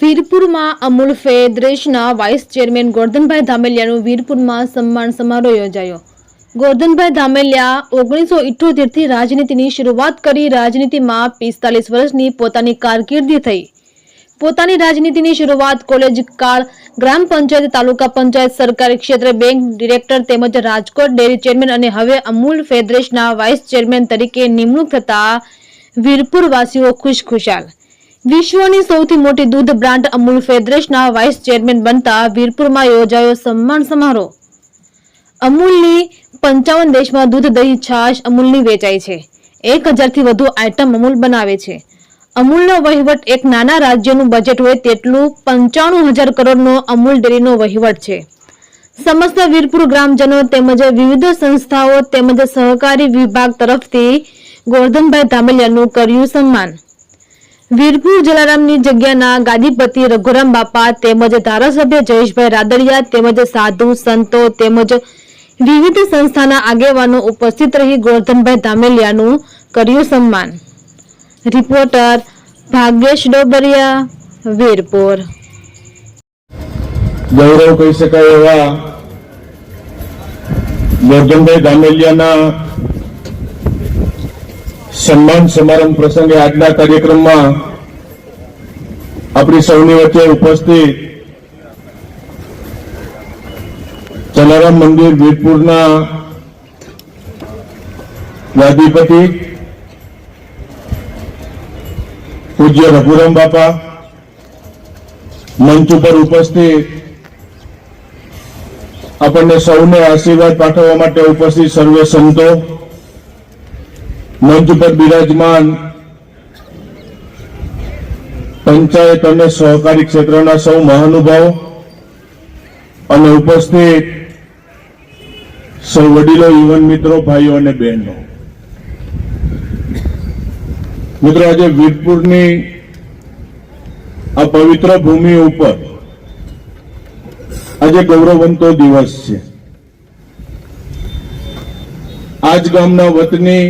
વીરપુરમાં Amul ફેડરેશનના vice chairman Gordhanbhai ધામેલિયાનું વીરપુરમાં સન્માન સમારોહ યોજાયો। ગોરધનભાઈ ધામેલિયા 1978 થી રાજનીતિની શરૂઆત કરી રાજનીતિમાં 45 વર્ષની પોતાની કારકિર્દી થઈ। પોતાની રાજનીતિની શરૂઆત કોલેજ કાળ, ગ્રામ પંચાયત, તાલુકા પંચાયત, સરકારી ક્ષેત્રે બેંક ડિરેક્ટર તેમજ રાજકોટ ડેરી ચેરમેન અને હવે અમૂલ ફેડરેશનના વાઇસ ચેરમેન તરીકે નિમણૂક થતા વીરપુરવાસીઓ ખુશખુશાલ। વિશ્વની સૌથી મોટી દૂધ બ્રાન્ડ અમૂલ ફેડરેશનના વાઇસ ચેરમેન બનતા વીરપુરમાં યોજાયો સન્માન સમારોહ। અમૂલની 55 દેશમાં દૂધ, દહીં, છાશ અમૂલની વેચાય છે। 1000 થી વધુ આઇટમ અમૂલ બનાવે છે। અમૂલનો વહીવટ એક નાના રાજ્યનું બજેટ હોય તેટલું 95000 કરોડનો અમૂલ ડેરીનો વહીવટ છે। સમસ્ત વીરપુર ગ્રામજનો તેમજ વિવિધ સંસ્થાઓ તેમજ સહકારી વિભાગ તરફથી ગોરધનભાઈ ધામેલિયાનું કર્યું સન્માન। વીરપુર જલારામની જગ્યાના ગાદીપતિ રઘુરામ બાપા તેમજ ધારાસભ્ય જયેશભાઈ રાદડિયા તેમજ સાધુ સંતો તેમજ વિવિધ સંસ્થાના આગેવાનો ઉપસ્થિત રહી ગોરધનભાઈ ધામેલિયાનું કર્યું સન્માન। રિપોર્ટર ભાગ્યેશ ડોબરિયા, વીરપુર। ગૌરવ કહી શકાય એવા ગોરધનભાઈ ધામેલિયાના સન્માન સમારંભ પ્રસંગે આજના કાર્યક્રમમાં આપણી સૌની વચ્ચે ઉપસ્થિત જલારામ મંદિર વીરપુરના ગાદીપતિ પૂજ્ય રઘુરામ બાપા, મંચ ઉપર ઉપસ્થિત આપણને સૌને આશીર્વાદ પાઠવવા માટે ઉપસ્થિત સર્વે સંતો, મંચ પર બિરાજમાન પંચાયત અને સહકારી ક્ષેત્રના સૌ મહાનુભાવો અને ઉપસ્થિત સૌ વડીલો, યુવાન મિત્રો, ભાઈઓ અને બહેનો, મિત્રો, આજે વીરપુરની આ પવિત્ર ભૂમિ ઉપર આજે ગૌરવવંતો દિવસ છે। આજ ગામના વતની